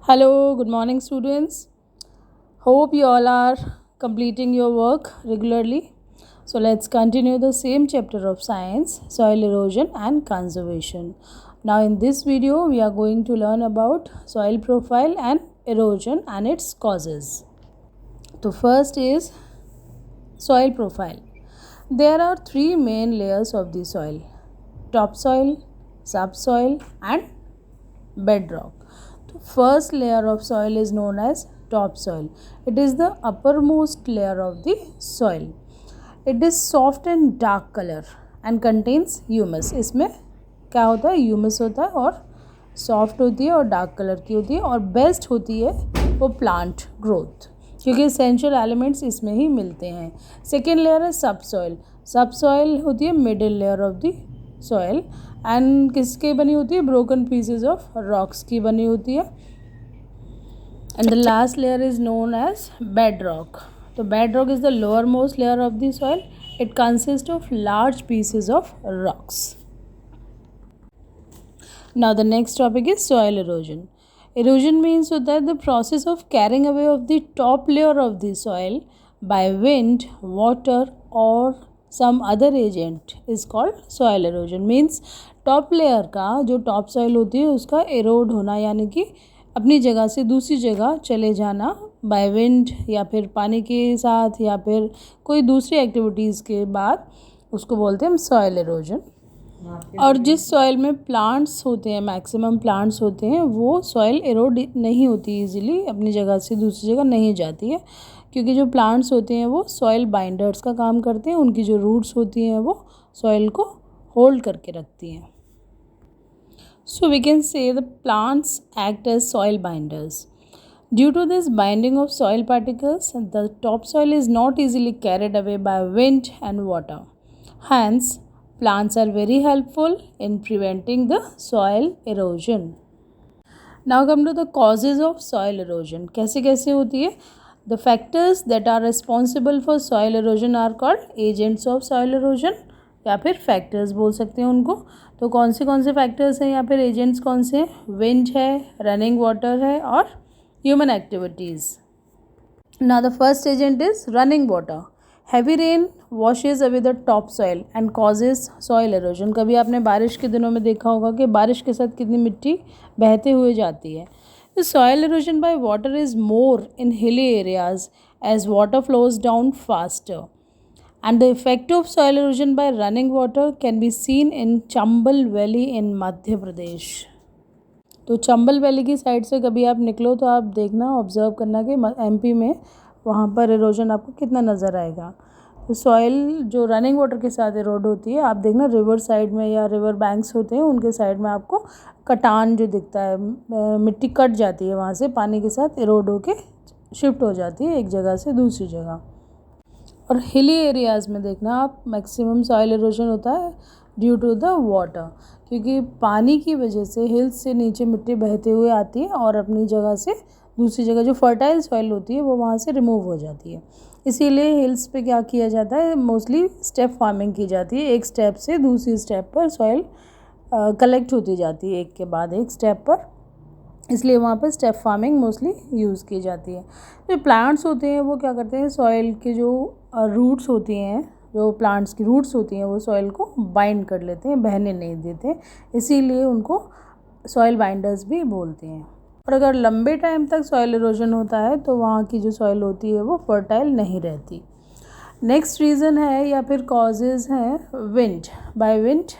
Hello, good morning, students. Hope you all are completing your work regularly. So, let's continue the same chapter of science, soil erosion and conservation. Now, in this video, we are going to learn about soil profile and erosion and its causes. So, first is soil profile. There are three main layers of the soil: topsoil, subsoil, and bedrock. The first layer of soil is known as topsoil. It is the uppermost layer of the soil. It is soft and dark color and contains humus. इसमें क्या होता है? Humus होता है और soft होती है और डार्क कलर की होती है और बेस्ट होती है वो प्लांट ग्रोथ, क्योंकि एसेंशियल एलिमेंट्स इसमें ही मिलते हैं. सेकेंड लेयर है सबसॉइल. सबसॉइल होती है middle layer of the soil and किसकी बनी होती है? ब्रोकन पीसेज ऑफ रॉक्स की बनी होती है. And the last layer is known as bedrock. तो bedrock is the lowermost layer of the soil. It consist of large pieces of rocks. Now the next topic is soil erosion. Erosion means that the process of carrying away of the top layer of the soil by wind, water or some other agent is called soil erosion. Means top layer का जो top soil होती है उसका erode होना, यानी कि अपनी जगह से दूसरी जगह चले जाना by wind या फिर पानी के साथ या फिर कोई दूसरी एक्टिविटीज़ के बाद, उसको बोलते हैं हम soil erosion. और जिस सॉइल में प्लांट्स होते हैं, मैक्सिमम प्लांट्स होते हैं, वो सॉइल एरोड नहीं होती इजीली, अपनी जगह से दूसरी जगह नहीं जाती है, क्योंकि जो प्लांट्स होते हैं वो सॉइल बाइंडर्स का काम करते हैं. उनकी जो रूट्स होती हैं वो सॉइल को होल्ड करके रखती हैं. So we can say the plants act as soil binders. Due to this binding of soil particles the top soil is not easily carried away by wind and water. Hence plants are very helpful in preventing the soil erosion. Now come to the causes of soil erosion. कैसे कैसे होती है? The factors that are responsible for soil erosion are called agents of soil erosion, या फिर factors बोल सकते हैं उनको. तो कौन से factors हैं या फिर agents कौन से हैं? Wind है, running water है और human activities. Now the first agent is running water. Heavy rain washes away the topsoil and causes soil erosion. कभी आपने बारिश के दिनों में देखा होगा कि बारिश के साथ कितनी मिट्टी बहते हुए जाती है. The soil erosion by water is more in hilly areas as water flows down faster. And the effect of soil erosion by running water can be seen in Chambal Valley in Madhya Pradesh. तो Chambal valley की side से कभी आप निकलो तो आप देखना, observe करना कि एमपी में वहाँ पर इरोजन आपको कितना नज़र आएगा. तो सॉइल जो रनिंग वाटर के साथ इरोड होती है, आप देखना रिवर साइड में या रिवर बैंक्स होते हैं उनके साइड में आपको कटान जो दिखता है, मिट्टी कट जाती है वहाँ से, पानी के साथ इरोड होके शिफ्ट हो जाती है एक जगह से दूसरी जगह. और हिली एरियाज़ में देखना आप मैक्सिमम सॉइल इरोजन होता है ड्यू टू द वाटर, क्योंकि पानी की वजह से हिल्स से नीचे मिट्टी बहते हुए आती है और अपनी जगह से दूसरी जगह जो फर्टाइल सॉइल होती है वो वहाँ से रिमूव हो जाती है. इसीलिए हिल्स पे क्या किया जाता है? मोस्टली स्टेप फार्मिंग की जाती है. एक स्टेप से दूसरी स्टेप पर सॉइल कलेक्ट होती जाती है एक के बाद एक स्टेप पर, इसलिए वहाँ पर स्टेप फार्मिंग मोस्टली यूज़ की जाती है. जो प्लांट्स होते हैं वो क्या करते हैं? सॉइल के जो रूट्स होती हैं, जो प्लांट्स की रूट्स होती हैं वो सॉइल को बाइंड कर लेते हैं, बहने नहीं देते, इसीलिए उनको सॉइल बाइंडर्स भी बोलते हैं. और अगर लंबे टाइम तक सॉइल इरोजन होता है तो वहाँ की जो सॉइल होती है वो फर्टाइल नहीं रहती. नेक्स्ट रीज़न है या फिर कॉजेज़ हैं wind. By wind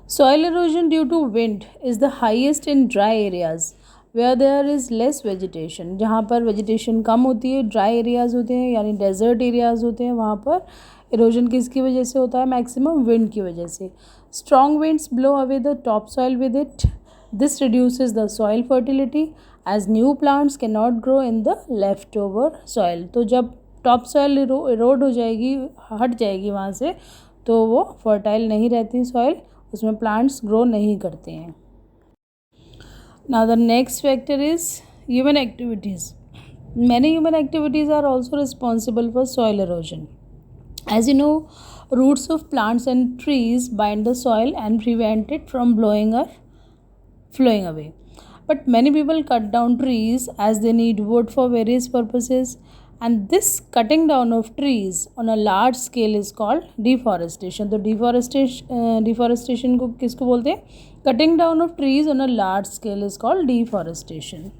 soil erosion due to wind is the highest in dry areas where there is less vegetation. जहाँ पर वेजिटेशन कम होती है, ड्राई एरियाज़ होते हैं यानी डेजर्ट एरियाज़ होते हैं, वहाँ पर इरोजन किसकी वजह से होता है? मैक्सिमम विंड की वजह से. Strong winds blow away the top soil with it. This reduces the soil fertility as new plants cannot grow in the leftover soil. तो जब टॉप सॉइल इरोड हो जाएगी, हट जाएगी वहाँ से, तो वो फर्टाइल नहीं रहती सॉइल, उसमें प्लांट्स ग्रो नहीं करते हैं. Now the next factor is human activities. Many human activities are also responsible for soil erosion. As you know, roots of plants and trees bind the soil and prevent it from blowing or flowing away. but many people cut down trees as they need wood for various purposes, and this cutting down of trees on a large scale is called deforestation. तो deforestation को किसको बोलते हैं? Cutting down of trees on a large scale is called deforestation.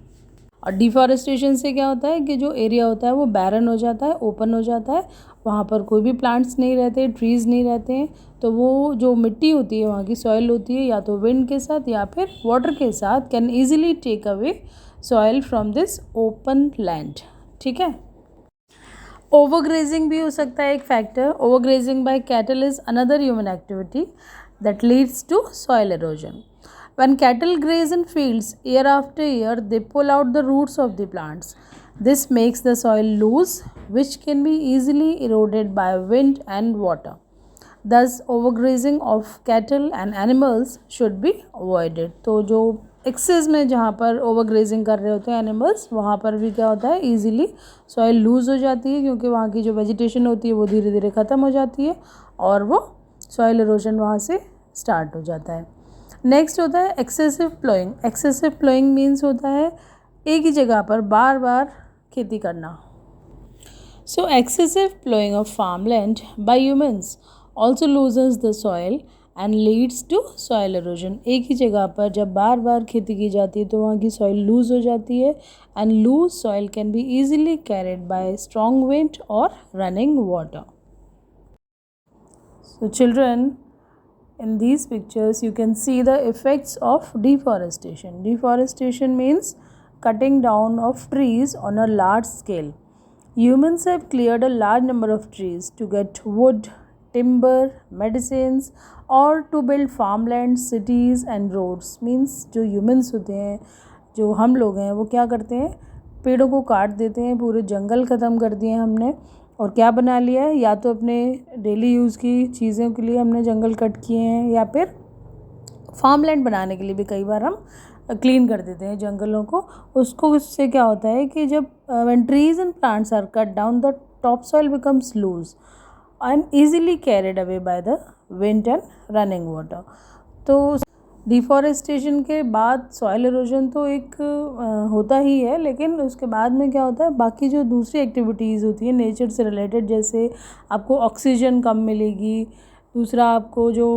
और deforestation से क्या होता है कि जो एरिया होता है वो बैरन हो जाता है, ओपन हो जाता है, वहाँ पर कोई भी प्लांट्स नहीं रहते, ट्रीज़ नहीं रहते हैं, तो वो जो मिट्टी होती है, वहाँ की सॉइल होती है, या तो विंड के साथ या फिर वाटर के साथ can easily take away soil from this open land. ठीक है. ओवरग्रेजिंग भी हो सकता है एक factor. Overgrazing by cattle is another human activity that leads to soil erosion. When cattle graze in fields year after year, they pull out the roots of the plants. This makes the soil loose, which can be easily eroded by wind and water. Thus, overgrazing of cattle and animals should be avoided. तो जो access में जहाँ पर overgrazing कर रहे होते हैं animals, वहाँ पर भी क्या होता है, ईजिली सॉइल लूज़ हो जाती है, क्योंकि वहाँ की जो वेजिटेशन होती है वो धीरे धीरे ख़त्म हो जाती है और वो सॉइल इरोजन वहाँ से स्टार्ट हो जाता है. नेक्स्ट होता है excessive ploughing. Excessive ploughing means होता है एक ही जगह पर बार बार खेती करना. So excessive ploughing of farmland by humans also loosens the soil and leads to soil erosion. एक ही जगह पर जब बार बार खेती की जाती है तो वहाँ की सॉइल लूज हो जाती है, and loose soil can be easily carried by strong wind और running water. So children, in these pictures you can see the effects of deforestation. Deforestation means cutting down of trees on a large scale. Humans have cleared a large number of trees to get wood, timber, medicines or to build farmlands, cities and roads. Means जो humans होते हैं, जो हम लोग हैं, वो क्या करते हैं, पेड़ों को काट देते हैं, पूरे जंगल ख़त्म कर दिए हमने, और क्या बना लिया है, या तो अपने डेली यूज़ की चीज़ों के लिए हमने जंगल कट किए हैं, या फिर फार्मलैंड बनाने के लिए भी कई बार हम क्लीन कर देते हैं जंगलों को. उससे क्या होता है कि जब when trees and plants are cut down, the top soil becomes loose and easily carried away by the wind and running water. तो डिफॉरेस्टेशन के बाद सॉइल इरोजन तो एक होता ही है, लेकिन उसके बाद में क्या होता है, बाकी जो दूसरी एक्टिविटीज़ होती है नेचर से रिलेटेड, जैसे आपको ऑक्सीजन कम मिलेगी, दूसरा आपको जो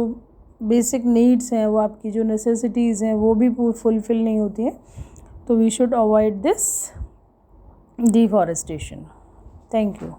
बेसिक नीड्स हैं, वो आपकी जो नेसेसिटीज़ हैं वो भी फुलफ़िल नहीं होती हैं. तो we should avoid this deforestation. Thank you.